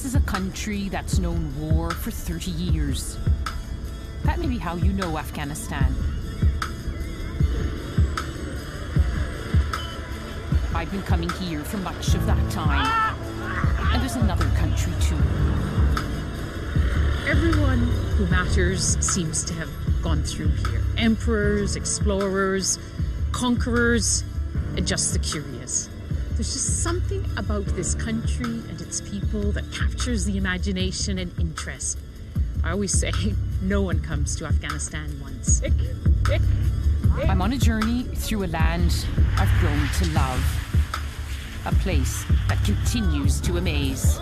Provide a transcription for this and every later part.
This is a country that's known war for 30 years. That may be how you know Afghanistan. I've been coming here for much of that time. And there's another country too. Everyone who matters seems to have gone through here. Emperors, explorers, conquerors, and just the curious. There's just something about this country and its people that captures the imagination and interest. I always say, no one comes to Afghanistan once. I'm on a journey through a land I've grown to love. A place that continues to amaze.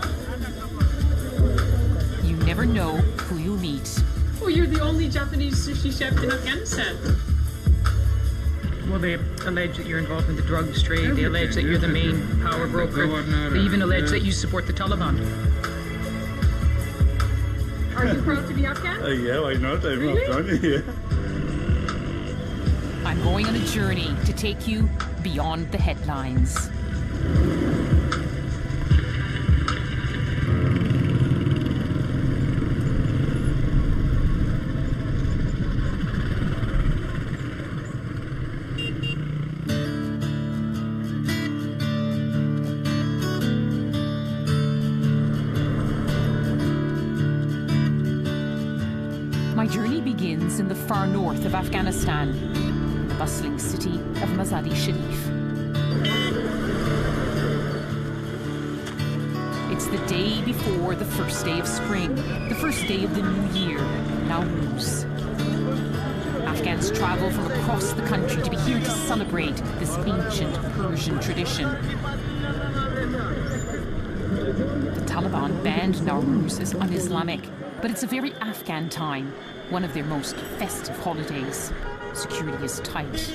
You never know who you'll meet. Oh, you're the only Japanese sushi chef in Afghanistan. Well, they allege that you're involved in the drugs trade. They allege that you're the main power broker. They even allege that you support the Taliban. Are you proud to be Afghan? Yeah, why not? I'm Afghan, yeah. I'm going on a journey to take you beyond the headlines. My journey begins in the far north of Afghanistan, the bustling city of Mazar-e-Sharif. It's the day before the first day of spring, the first day of the new year, Nowruz. Afghans travel from across the country to be here to celebrate this ancient Persian tradition. The Taliban banned Nowruz as un-Islamic, but it's a very Afghan time, one of their most festive holidays. Security is tight.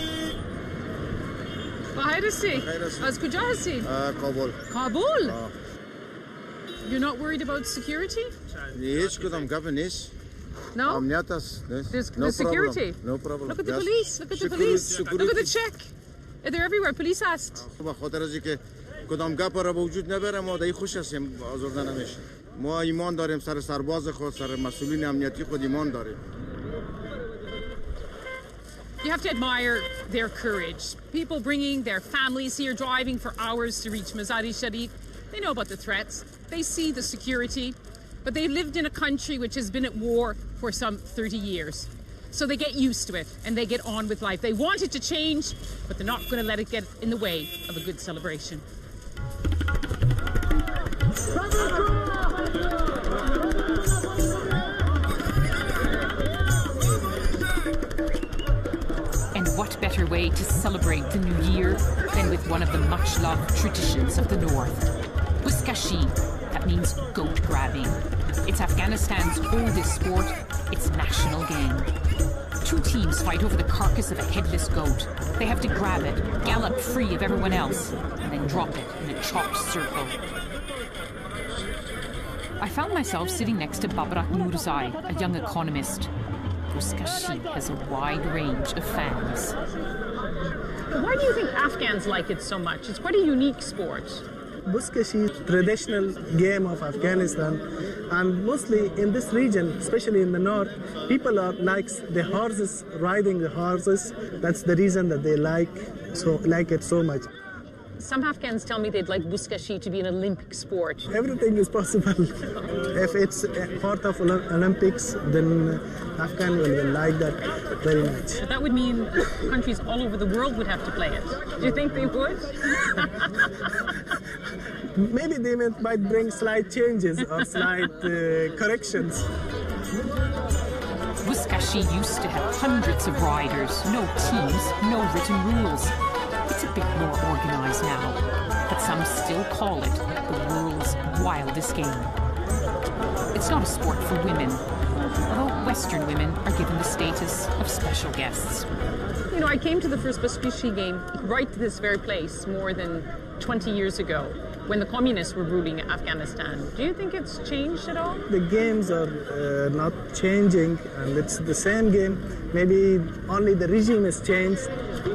Kabul. Kabul? You're not worried about security? No? There's no security? No problem. Look at the police. Look at the police. Look at the check. They're everywhere. Police asked. ما ایمان داریم سر سرباز خود سر مسئولین امنیتی خود ایمان داریم. You have to admire their courage. People bringing their families here, driving for hours to reach Mazar-e-Sharif. They know about the threats. They see the security. But they've lived in a country which has been at war for some 30 years. So they get used to it and they get on with life. They want it to change, but they're not going to let it get in the way of a good celebration. And what better way to celebrate the new year than with one of the much-loved traditions of the north? Buskashi, that means goat grabbing. It's Afghanistan's oldest sport, its national game. Two teams fight over the carcass of a headless goat. They have to grab it, gallop free of everyone else, and then drop it in a chalk circle. I found myself sitting next to Babrak Nurzai, a young economist. Buskashi has a wide range of fans. Why do you think Afghans like it so much? It's quite a unique sport. Buskashi is a traditional game of Afghanistan, and mostly in this region, especially in the north, people like the horses, riding the horses. That's the reason that they like it so much. Some Afghans tell me they'd like Buskashi to be an Olympic sport. Everything is possible. If it's part of Olympics, then Afghan will like that very much. But that would mean countries all over the world would have to play it. Do you think they would? Maybe they might bring slight changes or slight corrections. Buskashi used to have hundreds of riders, no teams, no written rules. It's a bit more organized now, but some still call it the world's wildest game. It's not a sport for women, although Western women are given the status of special guests. You know, I came to the first Buskashi game right to this very place more than 20 years ago, when the communists were ruling Afghanistan. Do you think it's changed at all? The games are not changing, and it's the same game. Maybe only the regime has changed.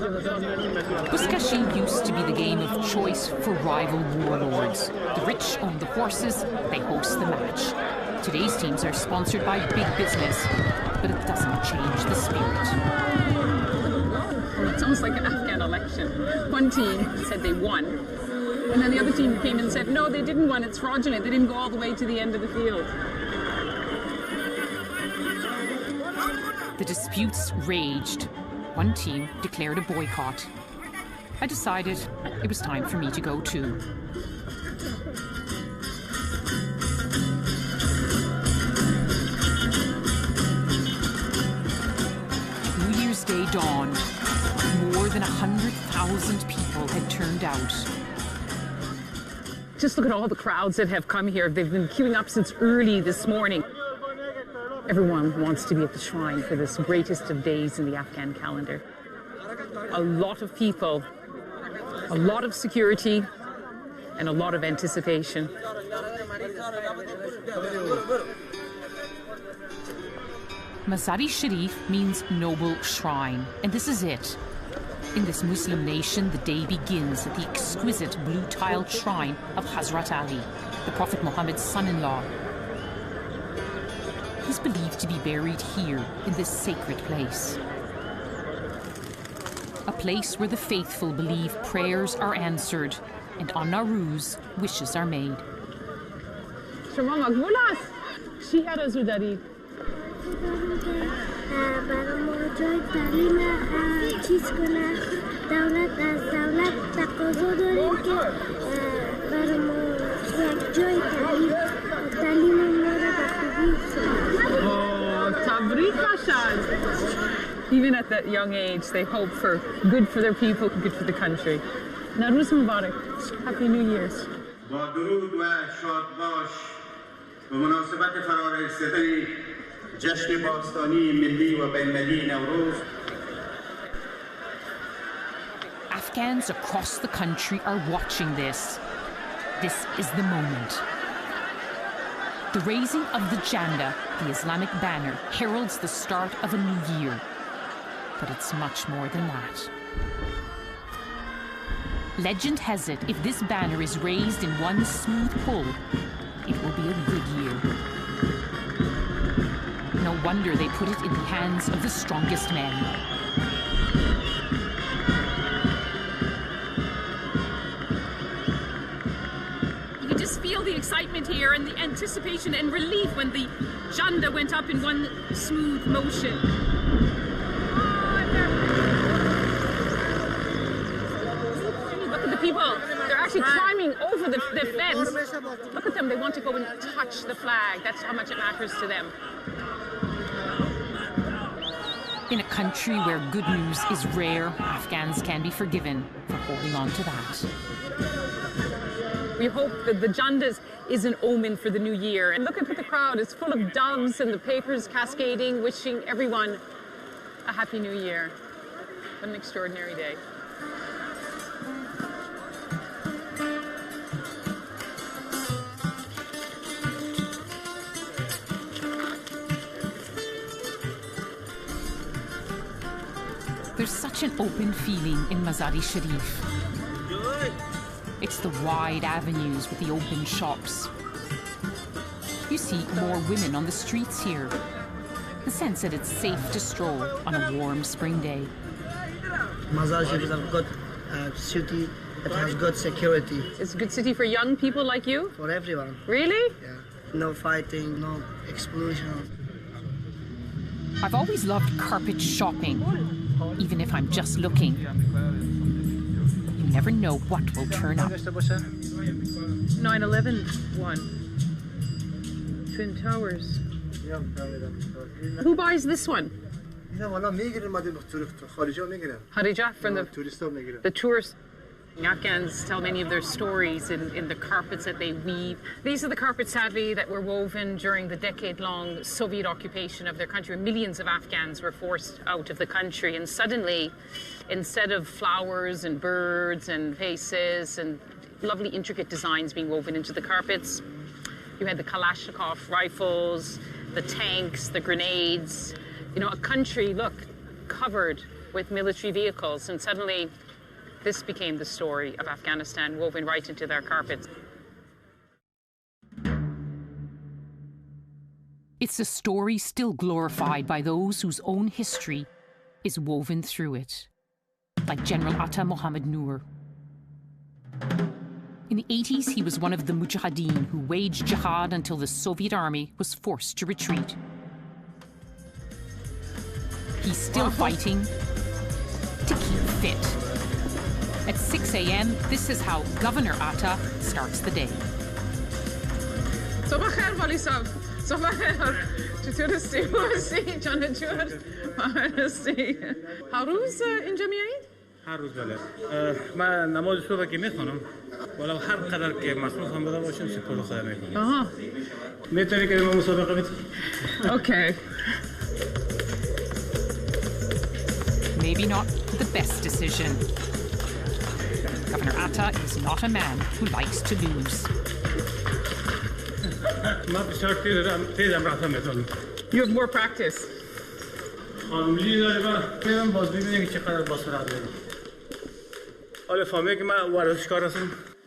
Buzkashi used to be the game of choice for rival warlords. The rich own the horses, they host the match. Today's teams are sponsored by big business, but it doesn't change the spirit. It's almost like an Afghan election. One team said they won, and then the other team came and said, no, they didn't win, it's fraudulent. They didn't go all the way to the end of the field. The disputes raged. One team declared a boycott. I decided it was time for me to go too. New Year's Day dawned. More than 100,000 people had turned out. Just look at all the crowds that have come here. They've been queuing up since early this morning. Everyone wants to be at the shrine for this greatest of days in the Afghan calendar. A lot of people, a lot of security, and a lot of anticipation. Mazar-e Sharif means noble shrine, and this is it. In this Muslim nation, the day begins at the exquisite blue-tiled shrine of Hazrat Ali, the Prophet Muhammad's son-in-law. He's believed to be buried here in this sacred place. A place where the faithful believe prayers are answered and on Nowruz, wishes are made. Even at that young age, they hope for good for their people, good for the country. Nowruz Mubarak. Happy New Year's. Afghans across the country are watching this. This is the moment. The raising of the Janda, the Islamic banner, heralds the start of a new year. But it's much more than that. Legend has it, if this banner is raised in one smooth pull, it will be a good year. No wonder they put it in the hands of the strongest men. You could just feel the excitement here and the anticipation and relief when the Janda went up in one smooth motion. People, they're actually climbing over the fence. Look at them, they want to go and touch the flag. That's how much it matters to them. In a country where good news is rare, Afghans can be forgiven for holding on to that. We hope that the Janda is an omen for the new year. And look at the crowd, it's full of doves and the papers cascading, wishing everyone a happy new year. What an extraordinary day. There's such an open feeling in Mazar-e Sharif. It's the wide avenues with the open shops. You see more women on the streets here. The sense that it's safe to stroll on a warm spring day. Mazar-e Sharif is a good city that has good security. It's a good city for young people like you? For everyone. Really? Yeah. No fighting, no explosion. I've always loved carpet shopping, even if I'm just looking. You never know what will turn up. 9/11 one. Twin Towers. Who buys this one? Kharija from the tourists. Afghans tell many of their stories in the carpets that they weave. These are the carpets, sadly, that were woven during the decade-long Soviet occupation of their country. Millions of Afghans were forced out of the country, and suddenly, instead of flowers and birds and faces and lovely intricate designs being woven into the carpets, you had the Kalashnikov rifles, the tanks, the grenades. You know, a country, look, covered with military vehicles, and suddenly this became the story of Afghanistan, woven right into their carpets. It's a story still glorified by those whose own history is woven through it, like General Atta Mohammed Noor. In the 80s, he was one of the mujahideen who waged jihad until the Soviet army was forced to retreat. He's still fighting to keep fit. At 6 a.m., this is how Governor Atta starts the day. صباح خير والي صاحب. صباح خير. چطور هستی؟ جان جور. هستی. هر روز اینجا میایید؟ هر روز بله. من نماز صبح که میخونم، ولو هر قدر که مصروف هم بوده باشم سپور خدا میکنم. آها. میتونی که ما مسابقه بدیم؟ Okay. Maybe not the best decision. Governor Atta is not a man who likes to lose. You have more practice.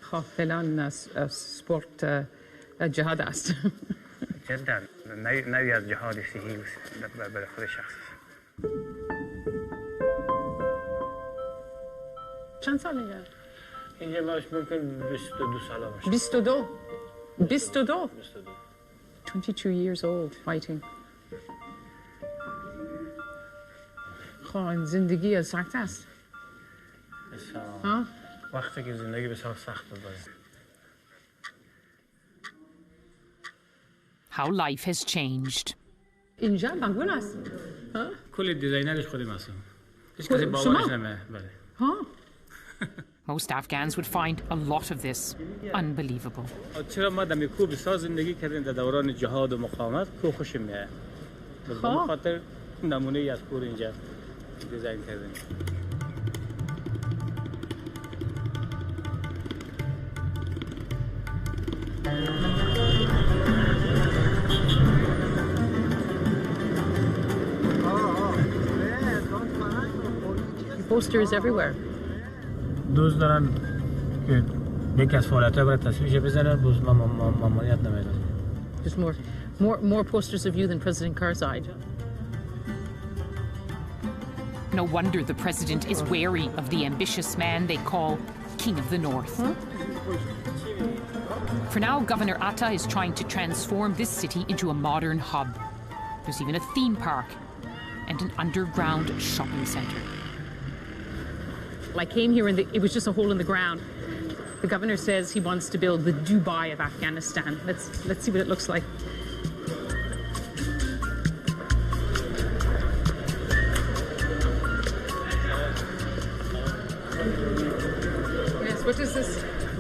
خب فعلا سپورت جهاد است. جدا نوعی از جهاد صحیح برای خود شخص. چند سالگه؟ اینجا باش ممکن 22 ساله باشه. 22. 22. 22 years old fighting. خب زندگی سخت است. وقتی که زندگی بسیار سخت بود. How life has changed. اینجا بنگول است. کل دیزاینرش خودم هستم. هیچ کسی باورش نمیکنه. بله. Most Afghans would find a lot of this unbelievable. چرا ما دمی کو بسیار زندگی کردیم در دوران جهاد و مقاومت کو خوشم میاد. به خاطر نمونه ای از کور اینجا دیزاین کردیم. Posters everywhere. دوست دارن که یکی از فعالیت‌ها برای تصویرش بزنن باز ممانعت نمیدن. There's more posters of you than President Karzai. No wonder the president is wary of the ambitious man they call King of the North. For now, Governor Atta is trying to transform this city into a modern hub. There's even a theme park and an underground shopping center. I came here and it was just a hole in the ground. The governor says he wants to build the Dubai of Afghanistan. Let's see what it looks like. Yes, what is this?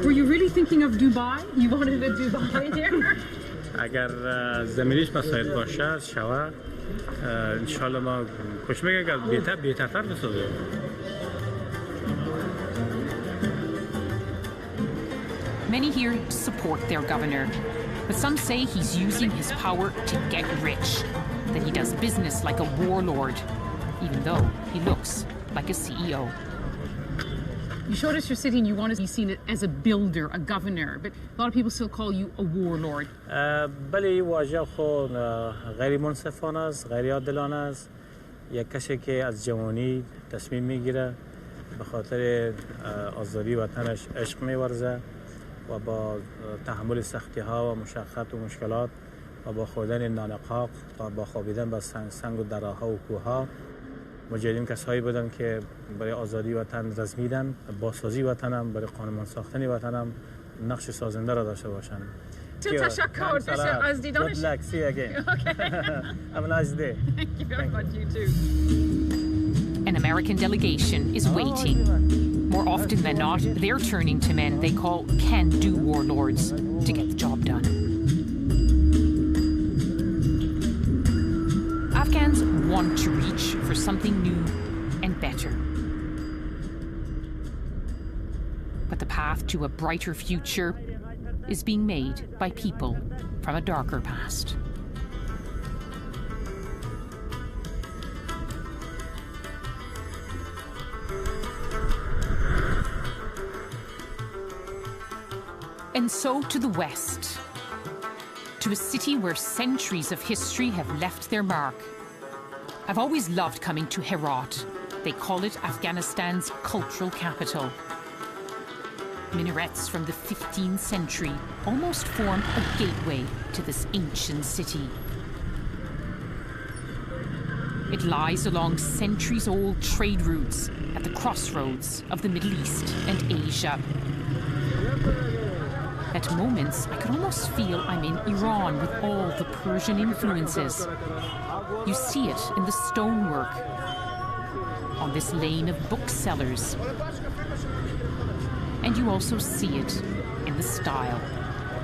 Were you really thinking of Dubai? You wanted a Dubai here? اگر زمینش مساعد باشه شود ان شاء الله ما خوش میگه اگر بهترتر بسازیم. Many here support their governor, but some say he's using his power to get rich, that he does business like a warlord, even though he looks like a CEO. You showed us your city and you want to be seen as a builder, a governor, but a lot of people still call you a warlord. بله واژه خود غیر منصفانه است، غیر عادلانه است. یک کسی که از جوانی تصمیم میگیره به خاطر آزادی وطنش عشق میورزه و با تحمل سختی ها و مشقت و مشکلات و با خوردن نانقاق و با خوابیدن با سنگ و دراها و کوها مجاهدین کسایی بودن که برای آزادی وطن رزمیدن، بازسازی وطنم، برای قانون ساختن وطنم نقش سازنده را داشته باشند. تشکر بسیار از دیدانش. Good luck. See you again. Have a nice day. Thank you very much. You too. An American delegation is waiting. More often than not, they're turning to men they call can-do warlords to get the job done. Afghans want to reach for something new and better. But the path to a brighter future is being made by people from a darker past. And so to the west, to a city where centuries of history have left their mark. I've always loved coming to Herat. They call it Afghanistan's cultural capital. Minarets from the 15th century almost form a gateway to this ancient city. It lies along centuries-old trade routes at the crossroads of the Middle East and Asia. At moments, I could almost feel I'm in Iran with all the Persian influences. You see it in the stonework, on this lane of booksellers. And you also see it in the style.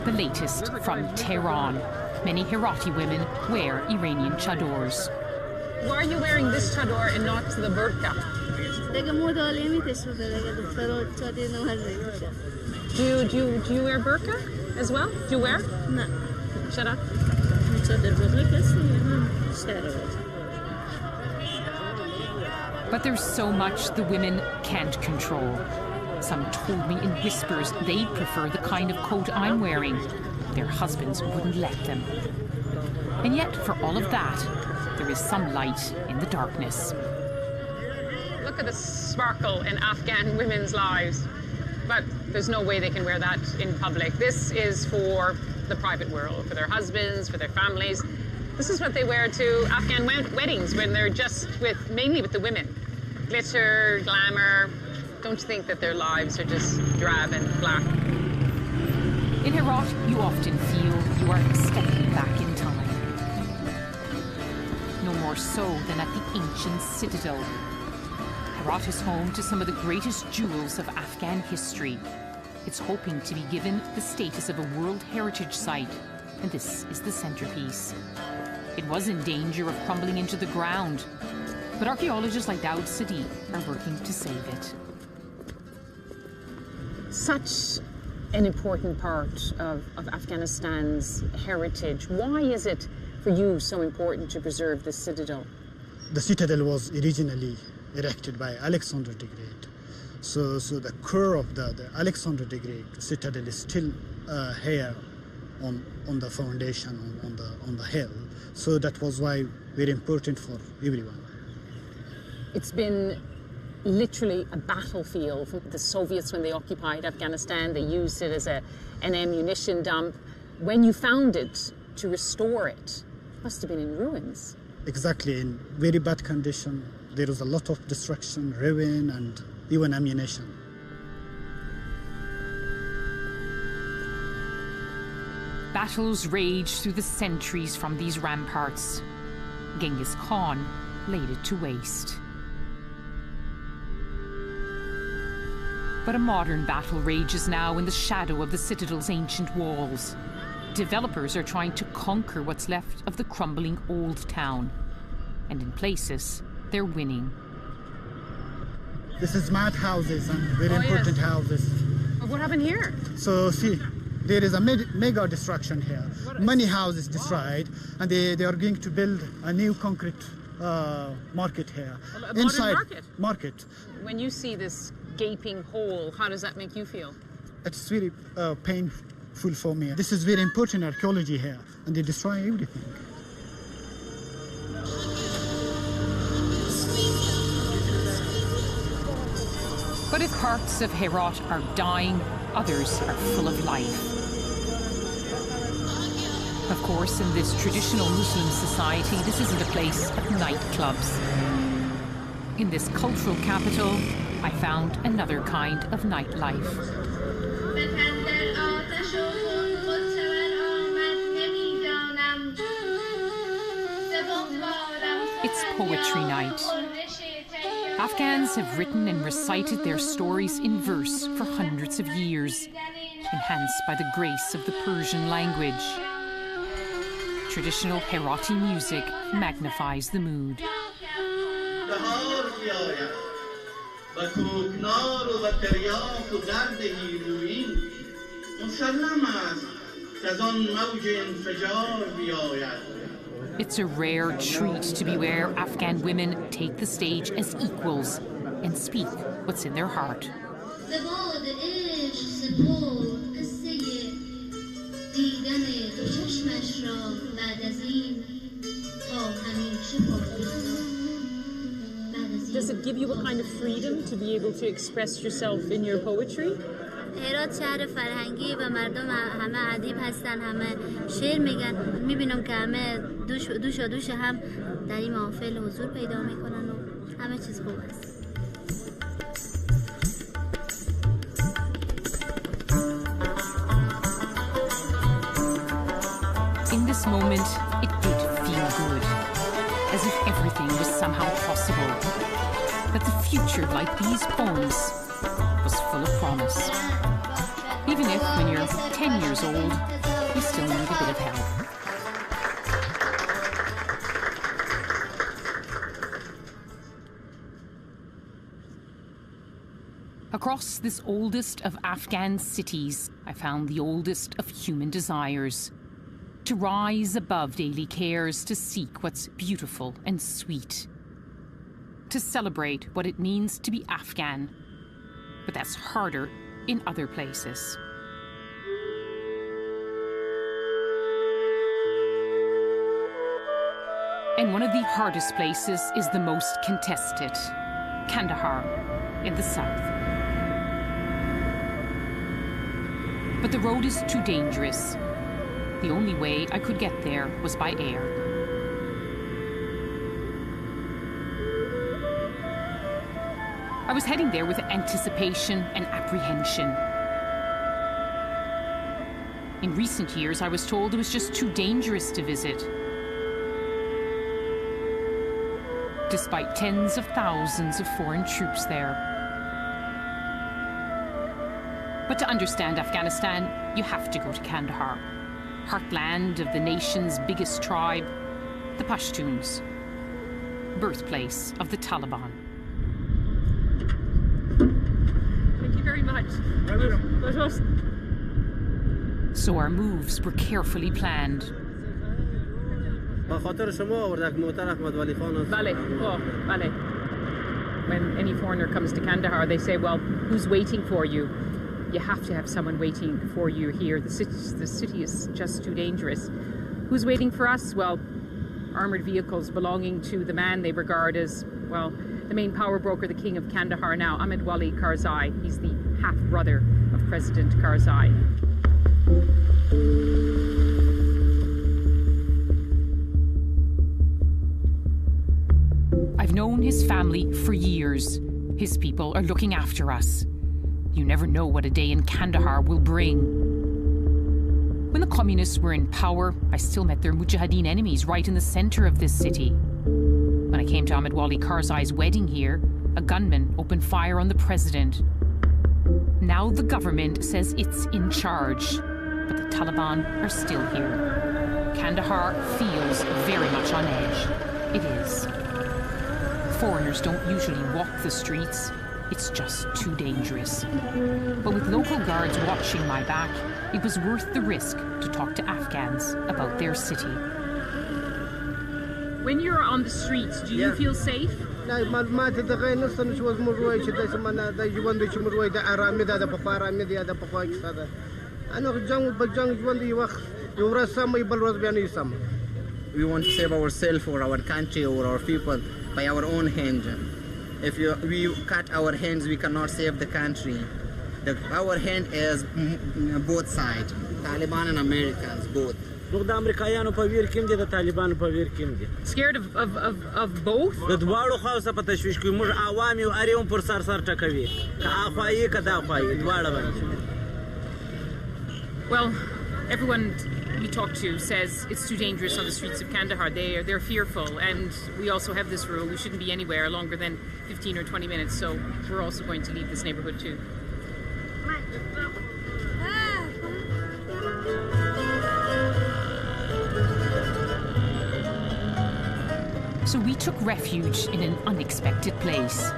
The latest from Tehran. Many Herati women wear Iranian chadors. Why are you wearing this chador and not the burqa? Do you wear burqa as well? Do you wear? No. Shut up. But there's so much the women can't control. Some told me in whispers they'd prefer the kind of coat I'm wearing. Their husbands wouldn't let them. And yet, for all of that, there is some light in the darkness. Look at the sparkle in Afghan women's lives. But there's no way they can wear that in public. This is for the private world, for their husbands, for their families. This is what they wear to Afghan weddings when they're just mainly with the women. Glitter, glamour. Don't think that their lives are just drab and black. In Herat, you often feel you are stepping back in time. No more so than at the ancient citadel. Herat is home to some of the greatest jewels of Afghan history. It's hoping to be given the status of a World Heritage Site, and this is the centerpiece. It was in danger of crumbling into the ground, but archaeologists like Daoud Sadiq are working to save it. Such an important part of Afghanistan's heritage. Why is it for you so important to preserve the citadel? The citadel was originally erected by Alexander the Great. So the core of the Alexander the Great citadel is still here on the foundation, on the hill. So that was why very important for everyone. It's been literally a battlefield. The Soviets, when they occupied Afghanistan, they used it as an ammunition dump. When you found it, to restore it, must have been in ruins. Exactly, in very bad condition. There was a lot of destruction, ruin, and even ammunition. Battles raged through the centuries from these ramparts. Genghis Khan laid it to waste. But a modern battle rages now in the shadow of the citadel's ancient walls. Developers are trying to conquer what's left of the crumbling old town. And in places, they're winning. This is mad houses and very important houses. What happened here? So see, there is a mega destruction here. Many houses destroyed, and they are going to build a new concrete market here. A modern market. When you see this gaping hole, how does that make you feel? It's very painful for me. This is very important archaeology here, and they destroy everything. But if parts of Herat are dying, others are full of life. Of course, in this traditional Muslim society, this isn't a place of nightclubs. In this cultural capital, I found another kind of nightlife. It's poetry night. Afghans have written and recited their stories in verse for hundreds of years, enhanced by the grace of the Persian language. Traditional Herati music magnifies the mood. It's a rare treat to be where Afghan women take the stage as equals and speak what's in their heart. Does it give you a kind of freedom to be able to express yourself in your poetry? هرات شهر فرهنگی و مردم همه ادیب هستن، همه شعر میگن. میبینم که همه دوش هم در این محافل حضور پیدا میکنن و همه چیز خوب است. In this moment, it did feel good, as if everything was somehow possible. That the future, like these poems, was full of promise. Even if, when you're 10 years old, you still need a bit of help. Across this oldest of Afghan cities, I found the oldest of human desires. To rise above daily cares, to seek what's beautiful and sweet. To celebrate what it means to be Afghan. But that's harder in other places. And one of the hardest places is the most contested, Kandahar in the south. But the road is too dangerous. The only way I could get there was by air. I was heading there with anticipation and apprehension. In recent years, I was told it was just too dangerous to visit. Despite tens of thousands of foreign troops there. But to understand Afghanistan, you have to go to Kandahar, heartland of the nation's biggest tribe, the Pashtuns, birthplace of the Taliban. Thank you very much. So our moves were carefully planned. When any foreigner comes to Kandahar, they say, well, who's waiting for you? You have to have someone waiting for you here. The city is just too dangerous. Who's waiting for us? Well, armoured vehicles belonging to the man they regard as, well, the main power broker, the king of Kandahar now, Ahmed Wali Karzai. He's the half-brother of President Karzai. I've known his family for years. His people are looking after us. You never know what a day in Kandahar will bring. When the communists were in power, I still met their Mujahideen enemies right in the center of this city. When I came to Ahmed Wali Karzai's wedding here, a gunman opened fire on the president. Now the government says it's in charge, but the Taliban are still here. Kandahar feels very much on edge. It is. Foreigners don't usually walk the streets. It's just too dangerous. But with local guards watching my back, it was worth the risk to talk to Afghans about their city. When you're on the streets, do you feel safe? We want to save ourselves or our country or our people by our own hand. If we cut our hands, we cannot save the country. Our hand is both sides, Taliban and Americans, both. Scared of both? Well, everyone we talk to says it's too dangerous on the streets of Kandahar. They're fearful, and we also have this rule: we shouldn't be anywhere longer than 15 or 20 minutes. So we're also going to leave this neighborhood too. So we took refuge in an unexpected place.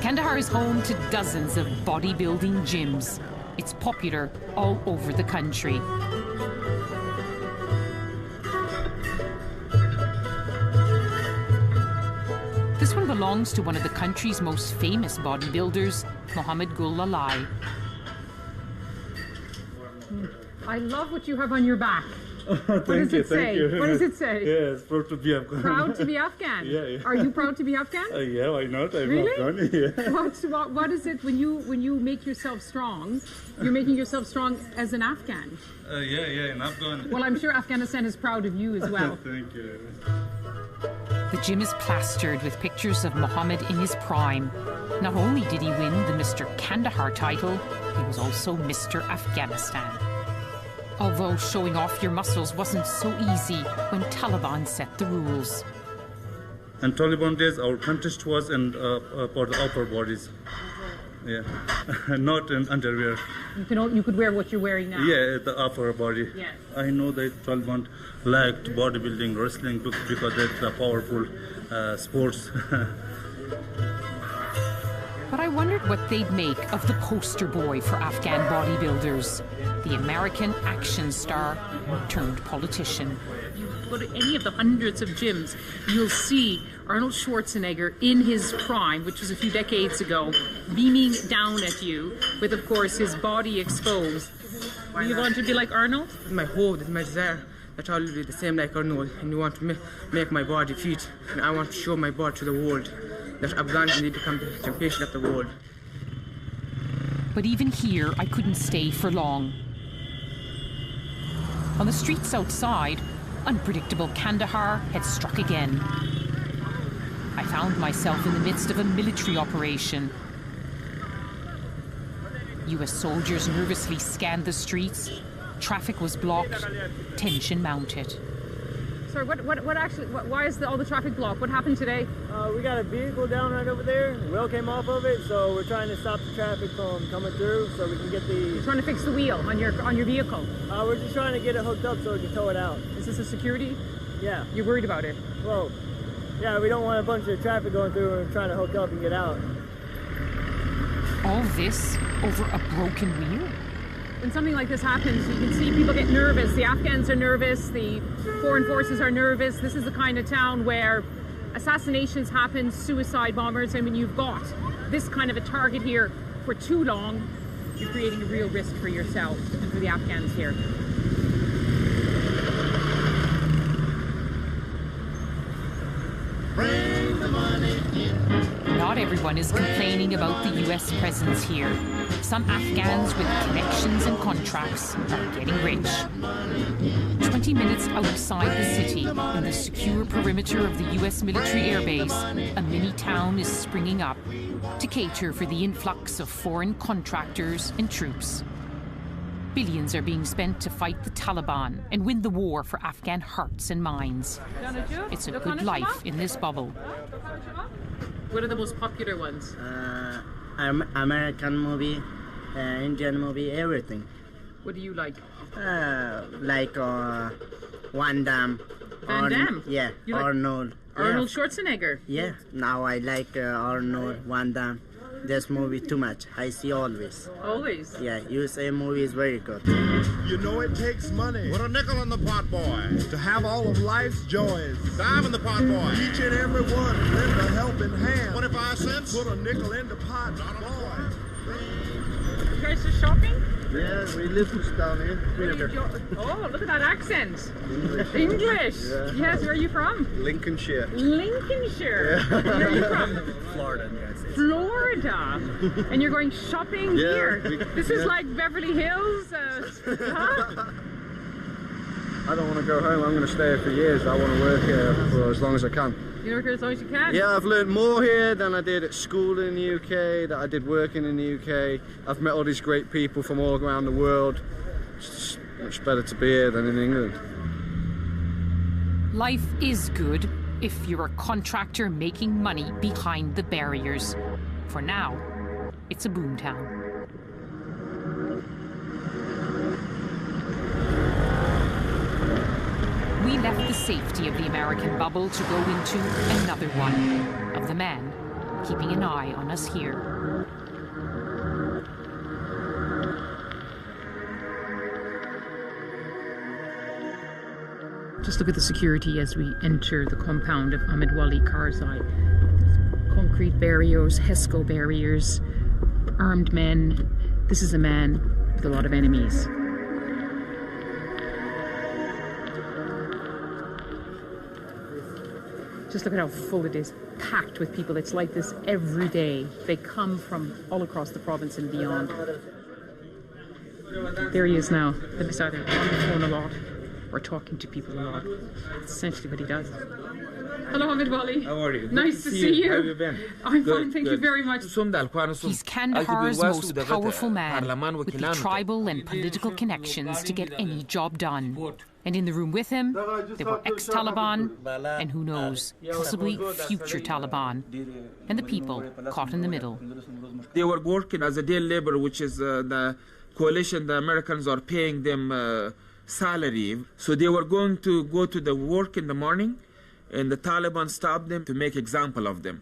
Kandahar is home to dozens of bodybuilding gyms. It's popular all over the country. This one belongs to one of the country's most famous bodybuilders, Mohammed Gul Lalai. I love what you have on your back. What does it say? What does it say? Yes, proud to be Afghan. Proud to be Afghan. Yeah. Are you proud to be Afghan? Yeah, why not? I'm Really? Afghan. Yeah. What is it when you make yourself strong? You're making yourself strong as an Afghan. Yeah, in Afghan. Well, I'm sure Afghanistan is proud of you as well. Thank you. The gym is plastered with pictures of Mohammed in his prime. Not only did he win the Mr. Kandahar title, he was also Mr. Afghanistan. Although showing off your muscles wasn't so easy when Taliban set the rules. And Taliban days, our contest was for the upper bodies. Yeah, not in underwear. You could wear what you're wearing now. Yeah, the upper body. Yes. I know that Taliban liked bodybuilding, wrestling because it's a powerful sports. But I wondered what they'd make of the poster boy for Afghan bodybuilders, the American action star turned politician. You go to any of the hundreds of gyms, you'll see Arnold Schwarzenegger in his prime, which was a few decades ago, beaming down at you with, of course, his body exposed. Do you want to be like Arnold? My hope, my desire, that I will be the same like Arnold, and you want to make my body fit, and I want to show my body to the world, that Afghanistan will become the champion of the world. But even here, I couldn't stay for long. On the streets outside, unpredictable Kandahar had struck again. I found myself in the midst of a military operation. US soldiers nervously scanned the streets. Traffic was blocked. Tension mounted. Sorry, why is all the traffic blocked? What happened today? We got a vehicle down right over there. The wheel came off of it, so we're trying to stop the traffic from coming through so we can get the... You're trying to fix the wheel on your vehicle? We're just trying to get it hooked up so we can tow it out. Is this a security? Yeah. You're worried about it? Well, yeah, we don't want a bunch of traffic going through and trying to hook up and get out. All this over a broken wheel? When something like this happens, you can see people get nervous. The Afghans are nervous, the foreign forces are nervous. This is the kind of town where assassinations happen, suicide bombers. I mean, you've got this kind of a target here for too long. You're creating a real risk for yourself and for the Afghans here. Bring the money in. Not everyone is complaining about the US presence here. Some Afghans with connections and contracts are getting rich. 20 minutes outside the city, in the secure perimeter of the US military airbase, a mini town is springing up to cater for the influx of foreign contractors and troops. Billions are being spent to fight the Taliban and win the war for Afghan hearts and minds. It's a good life in this bubble. What are the most popular ones? American movie, Indian movie, everything. What do you like? Like Van Damme. Van Damme? Yeah, You like Arnold. Arnold Schwarzenegger? Yeah, now I like Arnold, Van Damme. This movie too much. I see always. Always? Yeah, USA movie is very good. You know it takes money. Put a nickel in the pot, boy. To have all of life's joys. Dive in the pot, boy. Each and every one lend a helping hand. 25 cents. Put a nickel in the pot, boy. You guys are shopping? Yeah, we live down here. Oh, look at that accent. English. Yeah. Yes, where are you from? Lincolnshire. Lincolnshire. Yeah. Where are you from? Florida. Florida. And you're going shopping here. This is yeah. like Beverly Hills. Huh? I don't want to go home. I'm going to stay here for years. I want to work here for as long as I can. You work here as long as you can? Yeah, I've learned more here than I did at school in the UK, that I did working in the UK. I've met all these great people from all around the world. It's just much better to be here than in England. Life is good if you're a contractor making money behind the barriers. For now, it's a boomtown. We left the safety of the American bubble to go into another one, of the man keeping an eye on us here. Just look at the security as we enter the compound of Ahmed Wali Karzai. Concrete barriers, HESCO barriers, armed men. This is a man with a lot of enemies. Just look at how full it is, packed with people. It's like this every day. They come from all across the province and beyond. There he is now. He's either on the phone a lot or talking to people a lot. That's essentially what he does. Hello, Ahmed Wali. How are you? Nice to see you. How have you been? I'm fine, thank you very much. He's Kandahar's most powerful man, with the tribal and political connections to get any job done. And in the room with him, there were ex-Taliban, and who knows, possibly future Taliban, and the people caught in the middle. They were working as a day labor, which is the coalition, the Americans are paying them salary. So they were going to go to the work in the morning, and the Taliban stopped them to make example of them.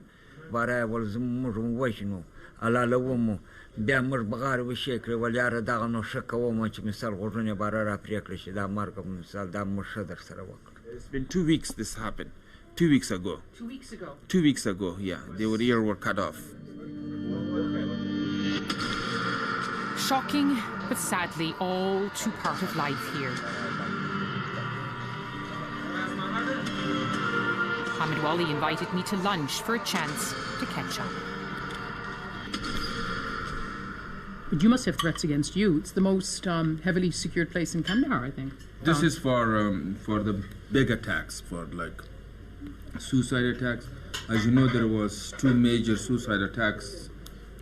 بیا مر بغار وشي کړ ولیاره دغه نو شکه و چې مثال غوړونه بار را پرې کړی چې دا مرګ مثال دا مرشه در سره وکړ. It's been 2 weeks this happened. 2 weeks ago. 2 weeks ago? 2 weeks ago, yeah. Their ear were cut off. Shocking, but sadly all too part of life here. Ahmed Wali invited me to lunch for a chance to catch up. But you must have threats against you. It's the most heavily secured place in Kandahar, I think. This is for the big attacks, for like suicide attacks. As you know, there was 2 major suicide attacks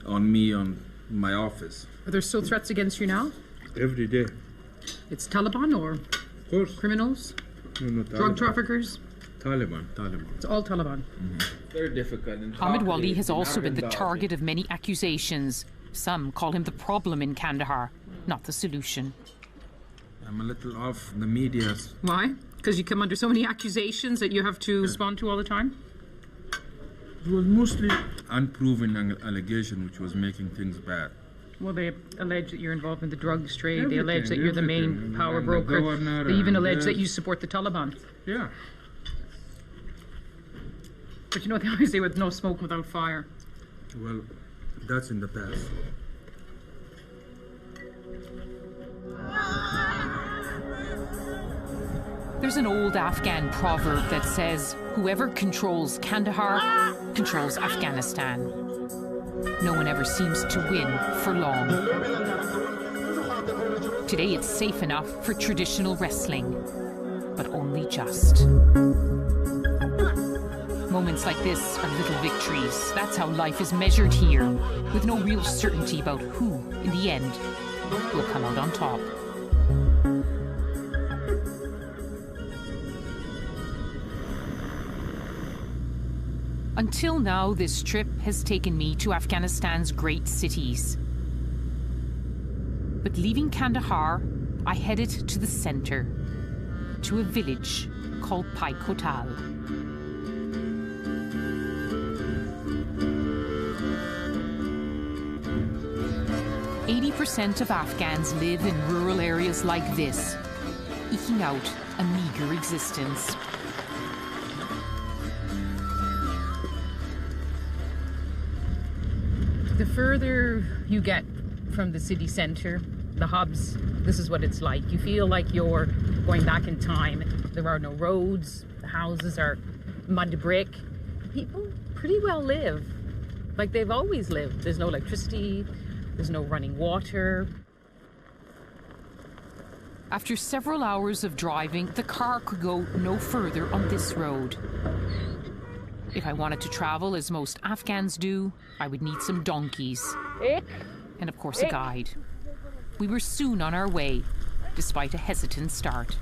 on me on my office. Are there still threats against you now? Every day. It's Taliban or of course. Criminals? No, drug traffickers? Taliban. It's all Taliban. Very difficult. Ahmed Wali has also been the target of many accusations. Some call him the problem in Kandahar, not the solution. I'm a little off the media. Why? Because you come under so many accusations that you have to respond to all the time? It was mostly unproven allegation which was making things bad. Well, they allege that you're involved in the drugs trade. They allege that you're the main power broker. They even allege that you support the Taliban. Yeah. But you know, they always say with no smoke without fire. Well, that's in the past. There's an old Afghan proverb that says, whoever controls Kandahar controls Afghanistan. No one ever seems to win for long. Today it's safe enough for traditional wrestling, but only just. Moments like this are little victories. That's how life is measured here, with no real certainty about who, in the end, will come out on top. Until now, this trip has taken me to Afghanistan's great cities. But leaving Kandahar, I headed to the center, to a village called Paikotal. 80% of Afghans live in rural areas like this, eking out a meager existence. The further you get from the city centre, the hubs, this is what it's like. You feel like you're going back in time. There are no roads, the houses are mud brick. People pretty well live like they've always lived. There's no electricity, there's no running water. After several hours of driving, the car could go no further on this road. If I wanted to travel as most Afghans do, I would need some donkeys. And of course a guide. We were soon on our way, despite a hesitant start.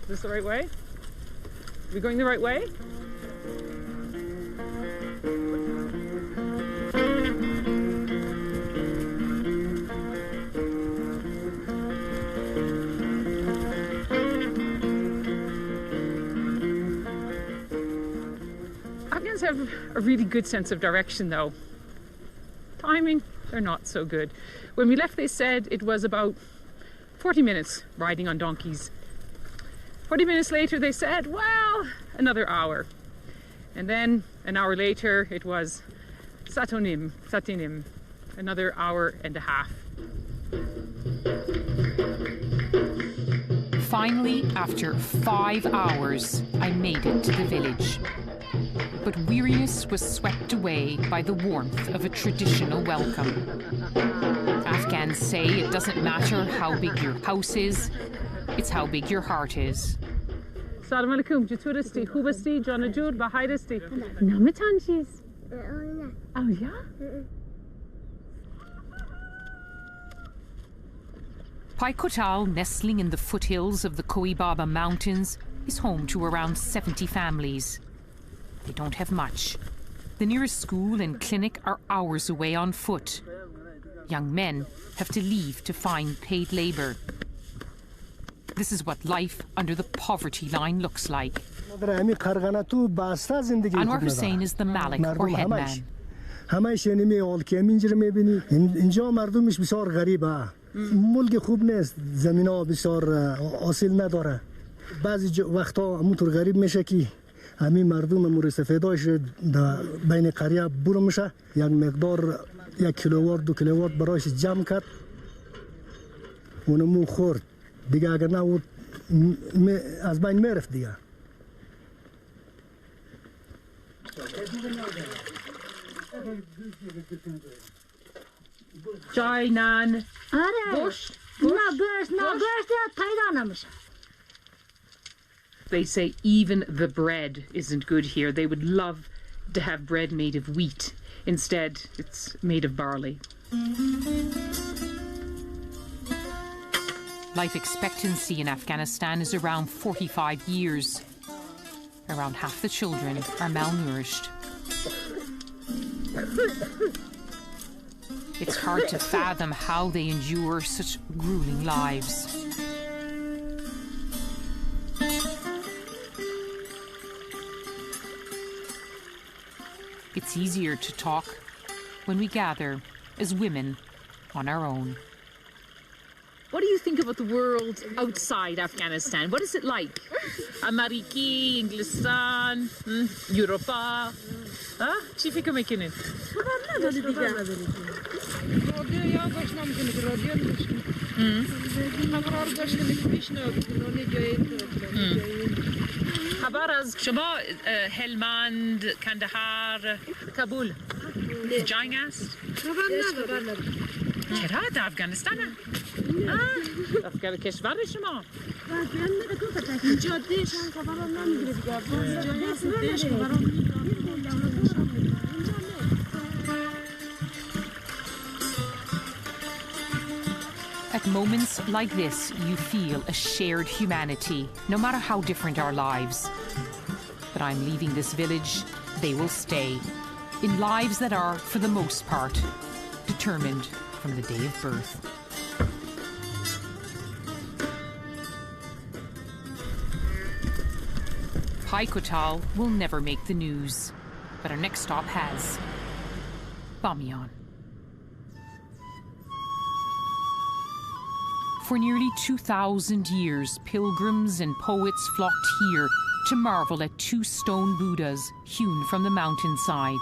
Is this the right way? Are we going the right way? Afghans have a really good sense of direction, though. Timing, they're not so good. When we left, they said it was about 40 minutes riding on donkeys. 40 minutes later, they said, well, another hour. And then an hour later, it was Satinim, another hour and a half. Finally, after 5 hours, I made it to the village. But weariness was swept away by the warmth of a traditional welcome. Afghans say it doesn't matter how big your house is, it's how big your heart is. Salam alaikum. Jaturisti, hubasti, Jonajur, Bahaidisti. Namitanchis. Oh, yeah? Paikotal, nestling in the foothills of the Koibaba Mountains, is home to around 70 families. They don't have much. The nearest school and clinic are hours away on foot. Young men have to leave to find paid labor. This is what life under the poverty line looks like. Anwar Hussain is the Malik or headman. همش یعنی که اینجا میبینی اینجا مردمش بسیار غریبه ملک خوب نیست زمینا بسیار اصیل نداره بعضی وقتا همونطور غریب میشه که همین مردم مورد استفادهش بین قریه برو میشه یک مقدار 1 کیلووات 2 کیلووات برایش جمع کرد اونمو خورد دیگه اگر نه از بین میرفت دیگه Chai, naan. Gosh. They say even the bread isn't good here. They would love to have bread made of wheat. Instead, it's made of barley. Life expectancy in Afghanistan is around 45 years. Around half the children are malnourished. It's hard to fathom how they endure such grueling lives. It's easier to talk when we gather as women on our own. What do you think about the world outside Afghanistan? What is it like? Ameriki, Englistan, Europa. Huh? چی فکر میکنید؟ خبر از شما هلمند، کندهار، کابل جنگ است؟ چرا در افغانستان؟ افغان کشور شما؟ جاده شما خبرم نمیگیره دیگه. At moments like this, you feel a shared humanity, no matter how different our lives. But I'm leaving this village, they will stay, in lives that are, for the most part, determined from the day of birth. Paikotal will never make the news, but our next stop has. Bamiyan. For nearly 2,000 years, pilgrims and poets flocked here to marvel at 2 stone Buddhas hewn from the mountainside.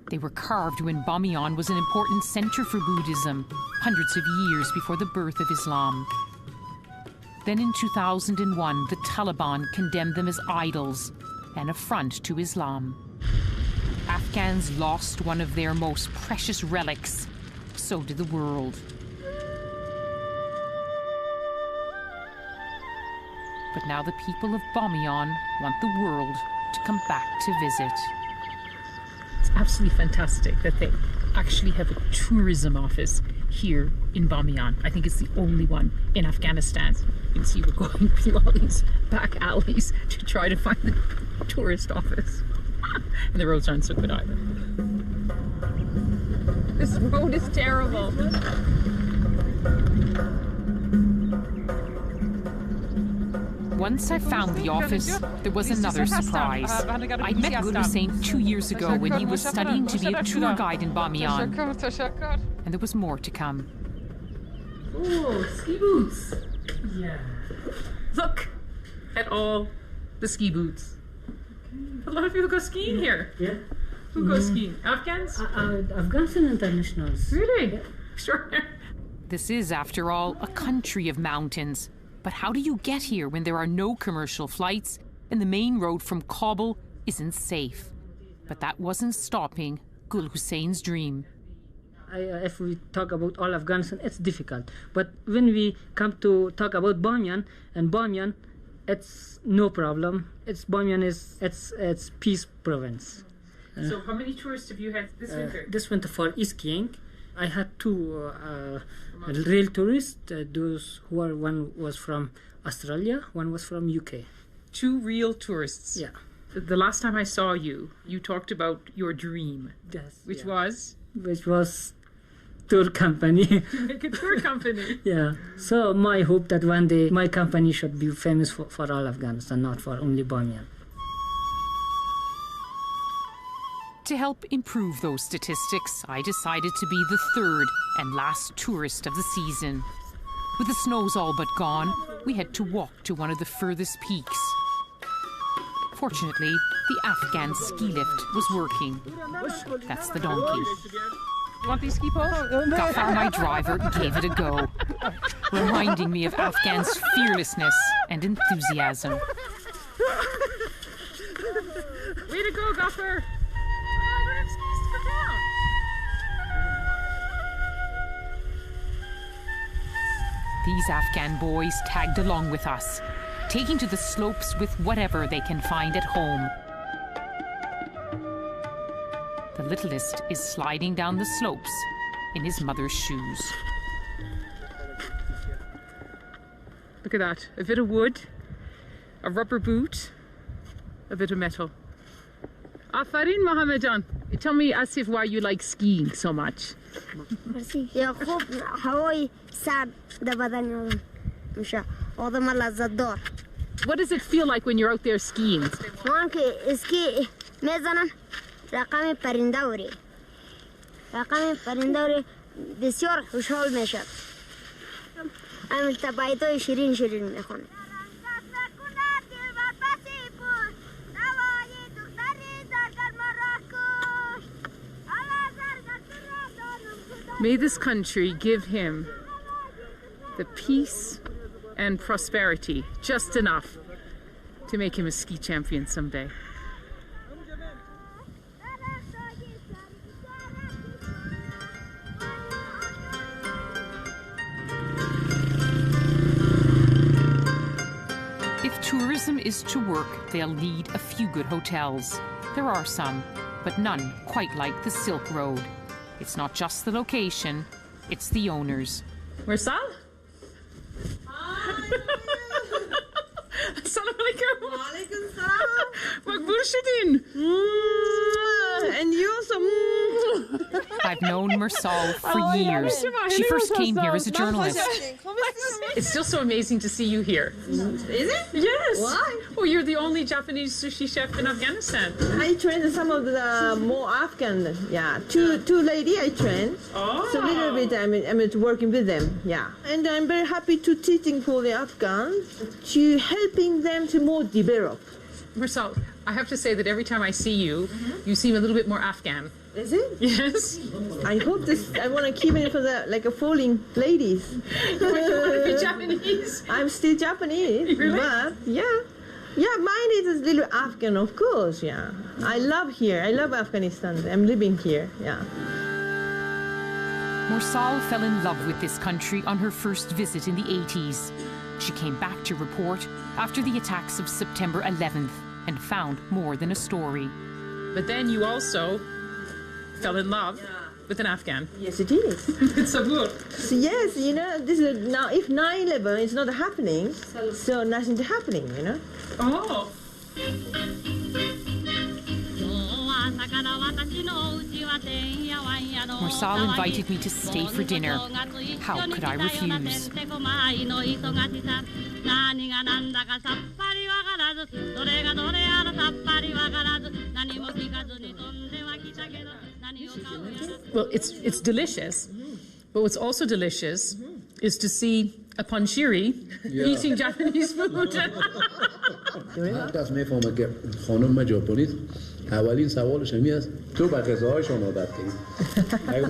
They were carved when Bamiyan was an important center for Buddhism, hundreds of years before the birth of Islam. Then in 2001, the Taliban condemned them as idols, an affront to Islam. Afghans lost one of their most precious relics. So did the world. But now the people of Bamiyan want the world to come back to visit. It's absolutely fantastic that they actually have a tourism office here in Bamiyan. I think it's the only one in Afghanistan. You can see we're going through all these back alleys to try to find the tourist office. And the roads aren't so good either. This road is terrible. Once I found the office, there was another surprise. I met Gul Hussain 2 years ago when he was studying to be a tour guide in Bamiyan. And there was more to come. Oh, ski boots. Yeah. Look at all the ski boots. A lot of people go skiing here. Yeah. Who goes skiing? Afghans? Afghanistan internationals. Really? Extraordinary. This is, after all, a country of mountains. But how do you get here when there are no commercial flights and the main road from Kabul isn't safe? But that wasn't stopping Gul Hussein's dream. If we talk about all Afghanistan, it's difficult. But when we come to talk about Bamiyan, and Bamiyan, it's no problem. Bamiyan is it's peace province. So how many tourists have you had this winter? This winter for skiing, I had two real tourists. One was from Australia, one was from UK. Two real tourists? Yeah. The last time I saw you, you talked about your dream. Yes. Which was? Which was tour company. To make a tour company. Yeah. So my hope that one day my company should be famous for all Afghanistan, not for only Bamiyan. To help improve those statistics, I decided to be the third and last tourist of the season. With the snows all but gone, we had to walk to one of the furthest peaks. Fortunately, the Afghan ski lift was working. That's the donkey. You want these ski poles? Ghaffar, my driver, gave it a go, reminding me of Afghans' fearlessness and enthusiasm. Way to go, Ghaffar! These Afghan boys tagged along with us, taking to the slopes with whatever they can find at home. The littlest is sliding down the slopes in his mother's shoes. Look at that. A bit of wood, a rubber boot, a bit of metal. Afarin Mohammedan, tell me, Asif, why you like skiing so much. What does it feel like when you're out there skiing? May this country give him the peace and prosperity, just enough to make him a ski champion someday. If tourism is to work, they'll need a few good hotels. There are some, but none quite like the Silk Road. It's not just the location, it's the owners. Mursal? Assalamu alaikum. Wa alaikum salam. Makbul Shidin. And you also. I've known Mursal for years. She first came here as a journalist. It's still so amazing to see you here. Is it? Yes. Why? Well, you're the only Japanese sushi chef in Afghanistan. I trained some of the more Afghan, two lady I trained. Oh. So a little bit I'm working with them, And I'm very happy to teaching for the Afghans, to helping them to more develop. Mursal, I have to say that every time I see you, you seem a little bit more Afghan. Is it? Yes. I hope this. I want to keep it for the like a falling ladies. But you want to be Japanese? I'm still Japanese, really? But mine is a little Afghan, of course. I love here. I love Afghanistan. I'm living here. Mursal fell in love with this country on her first visit in the 80s. She came back to report after the attacks of September 11th and found more than a story. But then you also fell in love with an Afghan. Yes, it is. It's so good. So yes, this is now. If 9/11 is not happening, so nothing's happening. Oh. Mursal invited me to stay for dinner. How could I refuse? Well, it's delicious, but what's also delicious is to see a Panchiri eating Japanese food. از میفهمه که خانم ژاپنی اولین سوالش همی است تو به غذاهایشان عادت کنید.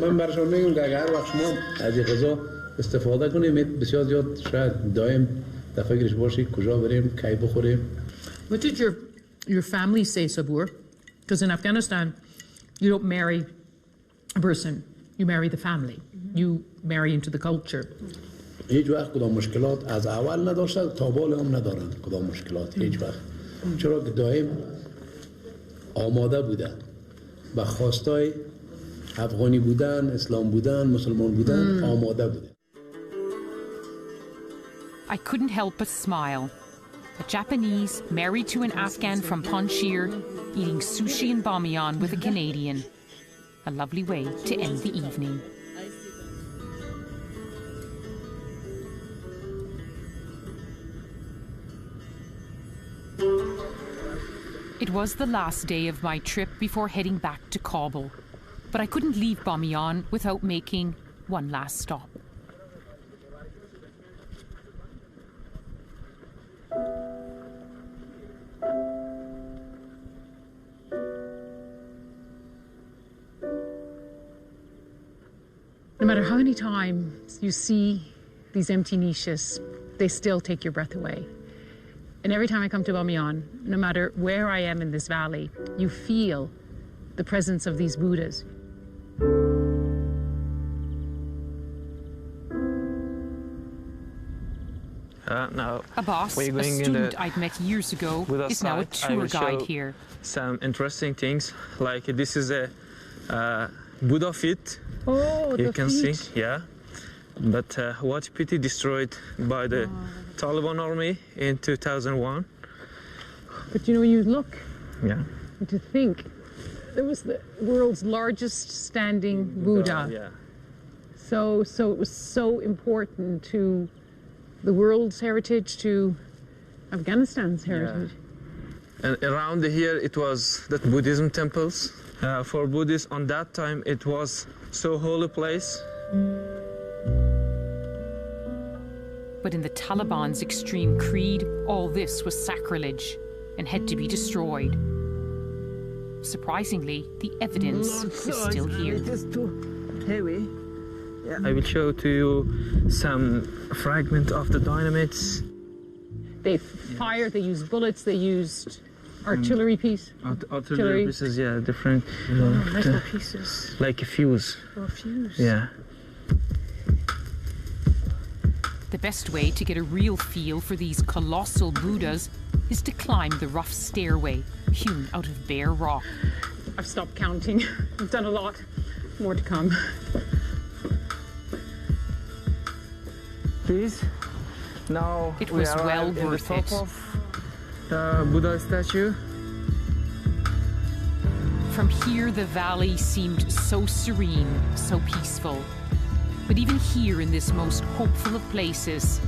من برشان میگم که اگر وقت شما از این غذا استفاده کنیم بسیار زیاد شاید دائم در فکرش باشید کجا بریم کی بخوریم. What did your family say, Sabur? Because in Afghanistan, you don't marry a person, you marry the family. You marry into the culture. هیچ وقت کدام مشکلات از اول نداشتن تا بال هم ندارن کدام مشکلات هیچ وقت چرا که دائم آماده بودن و خواستای افغانی بودن اسلام بودن مسلمان بودن آماده بودن. I couldn't help but smile. A Japanese married to an Afghan from Panjshir, eating sushi and bamiyan with a Canadian. A lovely way to end the evening. It was the last day of my trip before heading back to Kabul, but I couldn't leave Bamiyan without making one last stop. No matter how many times you see these empty niches, they still take your breath away. And every time I come to Bamiyan, no matter where I am in this valley, you feel the presence of these Buddhas. Abbas, a student I'd met years ago, is now a tour guide here. Some interesting things, like this is a Buddha feet. Oh, you the can feet. see, yeah. But what pity destroyed by the Taliban army in 2001. But you know, when you look, Yeah. and to think, there was the world's largest standing Buddha. Yeah. So it was so important to the world's heritage, to Afghanistan's heritage. And around here it was that Buddhism temples. For Buddhists on that time it was so holy place. But in the Taliban's extreme creed, all this was sacrilege and had to be destroyed. Surprisingly, the evidence is still here. It is too heavy. I will show to you some fragment of the dynamites. They fired, they used bullets, they used artillery piece. Artillery pieces, yeah, different. Metal pieces. Like a fuse. Oh, fuse. Yeah. The best way to get a real feel for these colossal Buddhas is to climb the rough stairway hewn out of bare rock. I've stopped counting. I've done a lot. More to come. Please. Now It we was are well in the worth top it. of the Buddha statue. From here, the valley seemed so serene, so peaceful. But even here, in this most hopeful of places,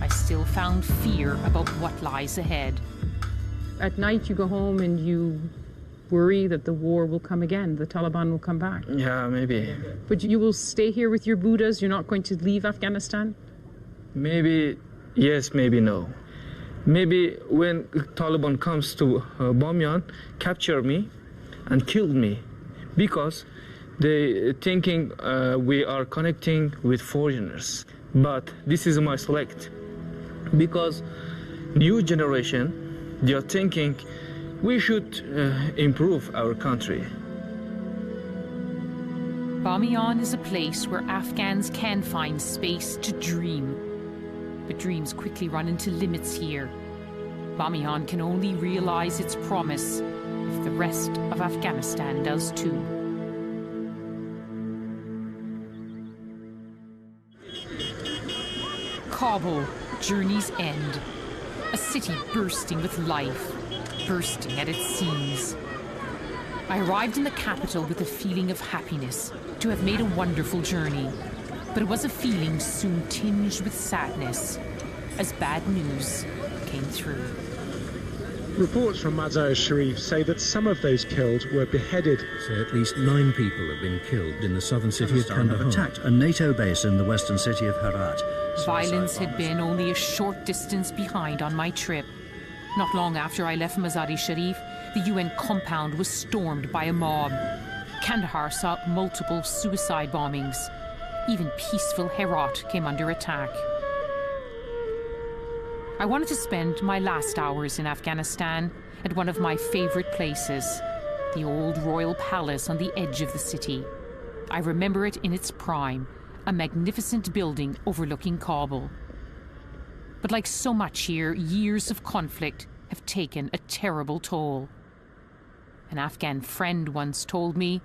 I still found fear about what lies ahead. At night, you go home and you worry that the war will come again, the Taliban will come back. Yeah, maybe. But you will stay here with your Buddhas? You're not going to leave Afghanistan? Maybe yes, maybe no. Maybe when Taliban comes to Bamiyan, capture me and kill me, because they thinking we are connecting with foreigners. But this is my select, because new generation, they are thinking we should improve our country. Bamiyan is a place where Afghans can find space to dream. But dreams quickly run into limits here. Bamiyan can only realize its promise if the rest of Afghanistan does too. Kabul, journey's end. A city bursting with life, bursting at its seams. I arrived in the capital with a feeling of happiness, to have made a wonderful journey. But it was a feeling soon tinged with sadness, as bad news came through. Reports from Mazar-e-Sharif say that some of those killed were beheaded. So at least 9 people have been killed in the southern city of Kandahar. Attacked a NATO base in the western city of Herat. Violence had been only a short distance behind on my trip. Not long after I left Mazar-e-Sharif, the UN compound was stormed by a mob. Kandahar saw multiple suicide bombings. Even peaceful Herat came under attack. I wanted to spend my last hours in Afghanistan at one of my favorite places, the old royal palace on the edge of the city. I remember it in its prime, a magnificent building overlooking Kabul. But like so much here, years of conflict have taken a terrible toll. An Afghan friend once told me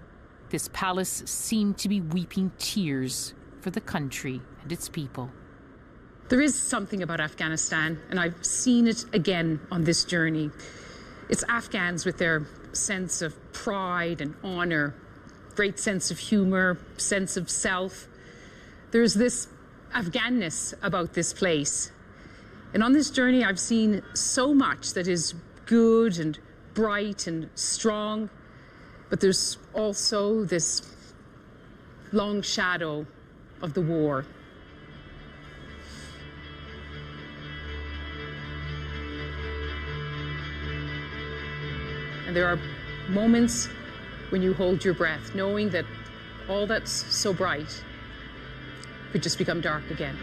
this palace seemed to be weeping tears for the country and its people. There is something about Afghanistan, and I've seen it again on this journey. It's Afghans with their sense of pride and honor, great sense of humor, sense of self. There's this Afghanness about this place. And on this journey, I've seen so much that is good and bright and strong, but there's also this long shadow of the war. And there are moments when you hold your breath, knowing that all that's so bright could just become dark again.